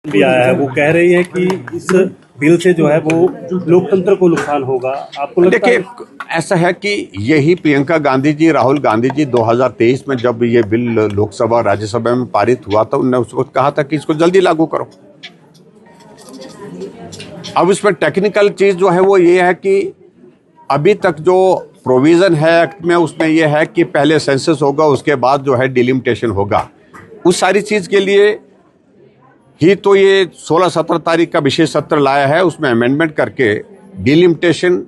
भी आया है, वो कह रही है कि इस बिल से जो है वो लोकतंत्र को नुकसान होगा। आपको लगता है? देखिए, ऐसा है कि यही प्रियंका गांधी जी, राहुल गांधी जी 2023 में जब ये बिल लोकसभा और राज्यसभा में पारित हुआ था, उन्होंने उस वक्त कहा था कि इसको जल्दी लागू करो। अब इसमें टेक्निकल चीज जो है वो ये है कि अभी तक जो प्रोविजन है एक्ट में, उसमें ये है कि पहले सेंसस होगा, उसके बाद जो है डिलिमिटेशन होगा। उस सारी चीज के लिए ही तो ये 16-17 तारीख का विशेष सत्र लाया है। उसमें अमेंडमेंट करके डिलिमिटेशन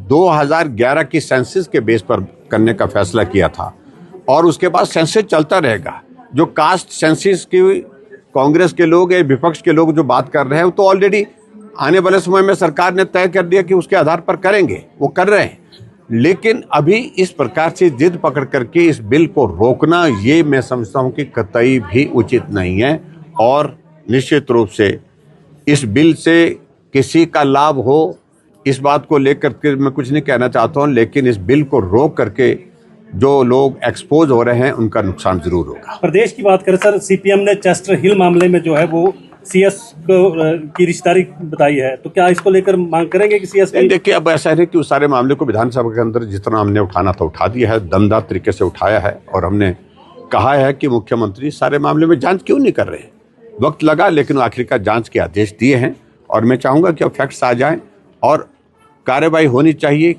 2011 की सेंसस के बेस पर करने का फैसला किया था, और उसके बाद सेंसस चलता रहेगा। जो कास्ट सेंसस की कांग्रेस के लोग या विपक्ष के लोग जो बात कर रहे हैं, वो तो ऑलरेडी आने वाले समय में सरकार ने तय कर दिया कि उसके आधार पर करेंगे, वो कर रहे हैं। लेकिन अभी इस प्रकार से जिद पकड़ करके इस बिल को रोकना, ये मैं समझता हूं कि कतई भी उचित नहीं है। और निश्चित रूप से इस बिल से किसी का लाभ हो, इस बात को लेकर के मैं कुछ नहीं कहना चाहता हूं, लेकिन इस बिल को रोक करके जो लोग एक्सपोज हो रहे हैं उनका नुकसान जरूर होगा। प्रदेश की बात करें सर, सीपीएम ने चेस्टर हिल मामले में जो है वो सीएस की रिश्तेदारी बताई है, तो क्या इसको लेकर मांग करेंगे कि सीएस? देखिए, अब ऐसा है कि उस सारे मामले को विधानसभा के अंदर जितना हमने उठाना था उठा दिया है, दमदार तरीके से उठाया है, और हमने कहा है कि मुख्यमंत्री सारे मामले में जांच क्यों नहीं कर रहे हैं। वक्त लगा, लेकिन आखिरकार जांच के आदेश दिए हैं, और मैं चाहूंगा कि अब फैक्ट्स आ जाएं और कार्रवाई होनी चाहिए।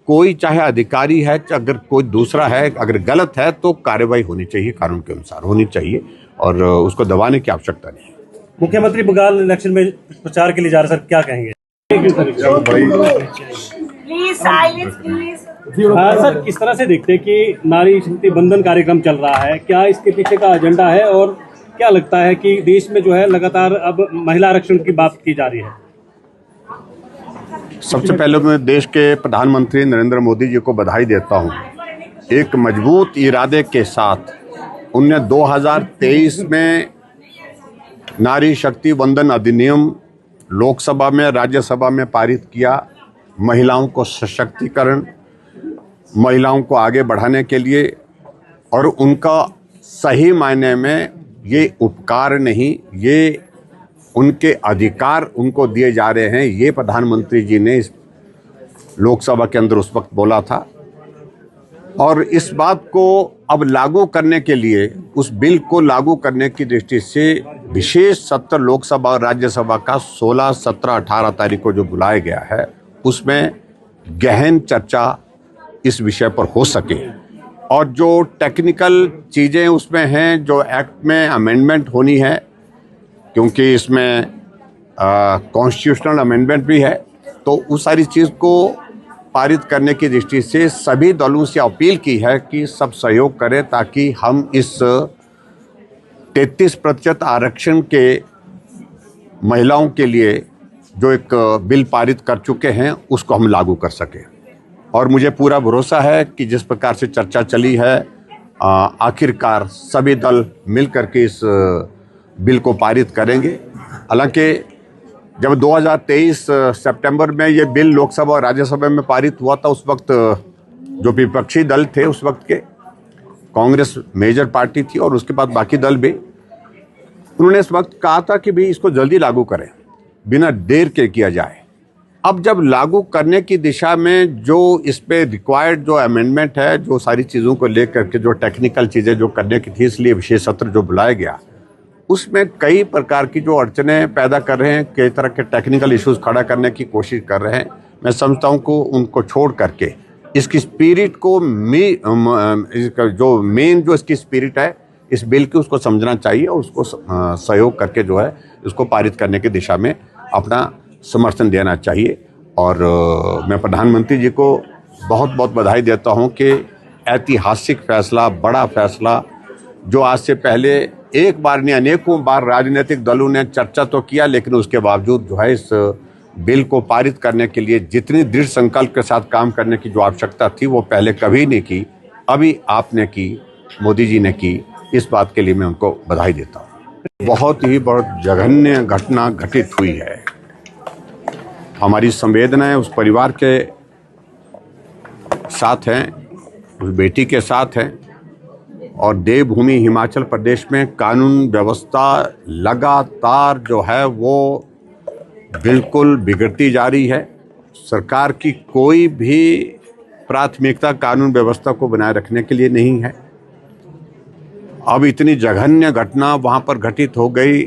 कोई चाहे अधिकारी है, अगर कोई दूसरा है, अगर गलत है तो कार्रवाई होनी चाहिए, कानून के अनुसार होनी चाहिए, और उसको दबाने की आवश्यकता नहीं है। मुख्यमंत्री बंगाल इलेक्शन में प्रचार के लिए जा रहे, सर क्या कहेंगे? सर, किस तरह से देखते हैं कि नारी शक्ति बंधन कार्यक्रम चल रहा है, क्या इसके पीछे का एजेंडा है, और क्या लगता है कि देश में जो है लगातार अब महिला आरक्षण की बात की जा रही है? सबसे पहले मैं देश के प्रधानमंत्री नरेंद्र मोदी जी को बधाई देता हूं। एक मजबूत इरादे के साथ उन्होंने 2023 में नारी शक्ति वंदन अधिनियम लोकसभा में, राज्यसभा में पारित किया। महिलाओं को सशक्तिकरण, महिलाओं को आगे बढ़ाने के लिए, और उनका सही मायने में ये उपकार नहीं, ये उनके अधिकार उनको दिए जा रहे हैं। ये प्रधानमंत्री जी ने इस लोकसभा के अंदर उस वक्त बोला था, और इस बात को अब लागू करने के लिए, उस बिल को लागू करने की दृष्टि से विशेष सत्र लोकसभा और राज्यसभा का 16, 17, 18 तारीख को जो बुलाया गया है, उसमें गहन चर्चा इस विषय पर हो सके, और जो टेक्निकल चीज़ें उसमें हैं, जो एक्ट में अमेंडमेंट होनी है, क्योंकि इसमें कॉन्स्टिट्यूशनल अमेंडमेंट भी है, तो उस सारी चीज़ को पारित करने की दृष्टि से सभी दलों से अपील की है कि सब सहयोग करें, ताकि हम इस 33% आरक्षण के महिलाओं के लिए जो एक बिल पारित कर चुके हैं उसको हम लागू कर सकें। और मुझे पूरा भरोसा है कि जिस प्रकार से चर्चा चली है, आखिरकार सभी दल मिलकर के इस बिल को पारित करेंगे। हालांकि जब 2023 सितंबर में ये बिल लोकसभा और राज्यसभा में पारित हुआ था, उस वक्त जो विपक्षी दल थे उस वक्त के, कांग्रेस मेजर पार्टी थी और उसके बाद बाकी दल भी, उन्होंने इस वक्त कहा था कि भाई इसको जल्दी लागू करें, बिना देर के किया जाए। अब जब लागू करने की दिशा में जो इस पे रिक्वायर्ड जो अमेंडमेंट है, जो सारी चीज़ों को लेकर के जो टेक्निकल चीज़ें जो करने की थी, इसलिए विशेष सत्र जो बुलाया गया, उसमें कई प्रकार की जो अड़चनें पैदा कर रहे हैं, कई तरह के टेक्निकल इश्यूज खड़ा करने की कोशिश कर रहे हैं। मैं समझता हूं को उनको छोड़ करके इसकी स्पिरिट को जो मेन जो इसकी स्पिरिट है इस बिल की, उसको समझना चाहिए और उसको सहयोग करके जो है इसको पारित करने की दिशा में अपना समर्थन देना चाहिए। और मैं प्रधानमंत्री जी को बहुत बहुत बधाई देता हूं कि ऐतिहासिक फैसला, बड़ा फैसला, जो आज से पहले एक बार नहीं अनेकों बार राजनीतिक दलों ने चर्चा तो किया, लेकिन उसके बावजूद जो है इस बिल को पारित करने के लिए जितनी दृढ़ संकल्प के साथ काम करने की जो आवश्यकता थी वो पहले कभी नहीं की, अभी आपने की, मोदी जी ने की। इस बात के लिए मैं उनको बधाई देता हूँ। बहुत जघन्य घटना घटित हुई है। हमारी संवेदनाएं उस परिवार के साथ हैं, उस बेटी के साथ हैं, और देवभूमि हिमाचल प्रदेश में कानून व्यवस्था लगातार जो है वो बिल्कुल बिगड़ती जा रही है। सरकार की कोई भी प्राथमिकता कानून व्यवस्था को बनाए रखने के लिए नहीं है। अब इतनी जघन्य घटना वहां पर घटित हो गई,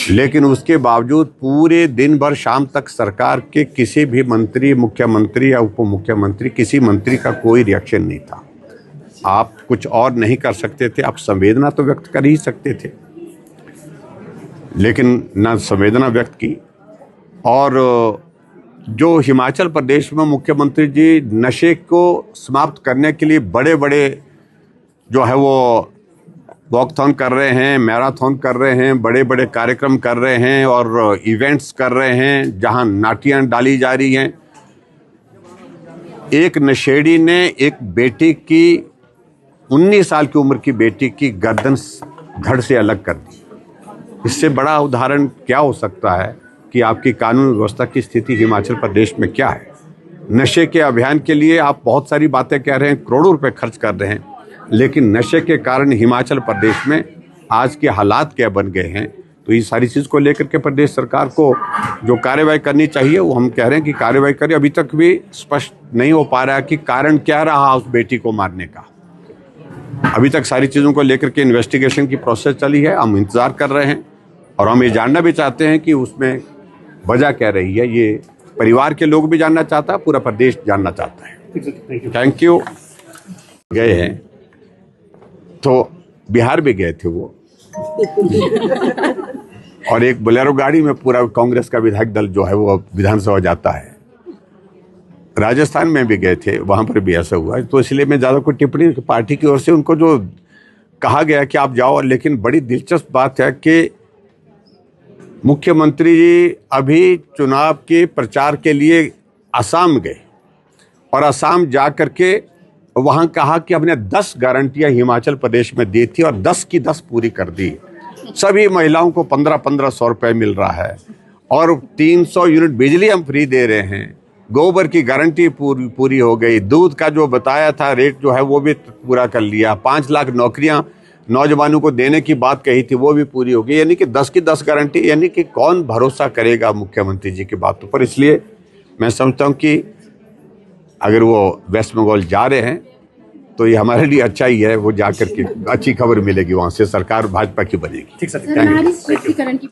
लेकिन उसके बावजूद पूरे दिन भर शाम तक सरकार के किसी भी मंत्री, मुख्यमंत्री या उप मुख्यमंत्री, किसी मंत्री का कोई रिएक्शन नहीं था। आप कुछ और नहीं कर सकते थे, आप संवेदना तो व्यक्त कर ही सकते थे, लेकिन ना संवेदना व्यक्त की। और जो हिमाचल प्रदेश में मुख्यमंत्री जी नशे को समाप्त करने के लिए बड़े बड़े जो है वो वॉकथॉन कर रहे हैं, मैराथन कर रहे हैं, बड़े बड़े कार्यक्रम कर रहे हैं और इवेंट्स कर रहे हैं जहां नाटियां डाली जा रही हैं। एक नशेड़ी ने एक बेटी की 19 साल की उम्र की बेटी की गर्दन धड़ से अलग कर दी। इससे बड़ा उदाहरण क्या हो सकता है कि आपकी कानून व्यवस्था की स्थिति हिमाचल प्रदेश में क्या है। नशे के अभियान के लिए आप बहुत सारी बातें कह रहे हैं, करोड़ों रुपए खर्च कर रहे हैं, लेकिन नशे के कारण हिमाचल प्रदेश में आज के हालात क्या बन गए हैं। तो ये सारी चीज़ को लेकर के प्रदेश सरकार को जो कार्रवाई करनी चाहिए वो हम कह रहे हैं कि कार्रवाई करें। अभी तक भी स्पष्ट नहीं हो पा रहा है कि कारण क्या रहा उस बेटी को मारने का। अभी तक सारी चीज़ों को लेकर के इन्वेस्टिगेशन की प्रोसेस चली है, हम इंतज़ार कर रहे हैं और हम ये जानना भी चाहते हैं कि उसमें वजह क्या रही है। ये परिवार के लोग भी जानना चाहता है, पूरा प्रदेश जानना चाहता है। Thank you. गए हैं तो बिहार भी गए थे वो और एक बोलेरो गाड़ी में पूरा कांग्रेस का विधायक दल जो है वो विधानसभा जाता है। राजस्थान में भी गए थे, वहां पर भी ऐसा हुआ। तो इसलिए मैं ज़्यादा कोई टिप्पणी पार्टी की ओर से उनको जो कहा गया कि आप जाओ, लेकिन बड़ी दिलचस्प बात है कि मुख्यमंत्री जी अभी चुनाव के प्रचार के लिए असम गए और असम जा करके वहां कहा कि हमने 10 गारंटियां हिमाचल प्रदेश में दी थी और 10 की 10 पूरी कर दी। सभी महिलाओं को 1500 रुपए मिल रहा है और 300 यूनिट बिजली हम फ्री दे रहे हैं। गोबर की गारंटी पूरी हो गई। दूध का जो बताया था रेट जो है वो भी पूरा कर लिया। 5 लाख नौकरियां नौजवानों को देने की बात कही थी वो भी पूरी हो गई। यानी कि 10 की 10 गारंटी, यानी कि कौन भरोसा करेगा मुख्यमंत्री जी की बातों पर। इसलिए मैं समझता हूं कि अगर वो वेस्ट बंगाल जा रहे हैं तो ये हमारे लिए अच्छा ही है। वो जाकर के अच्छी खबर मिलेगी, वहां से सरकार भाजपा की बनेगी। ठीक सर, थैंक यू।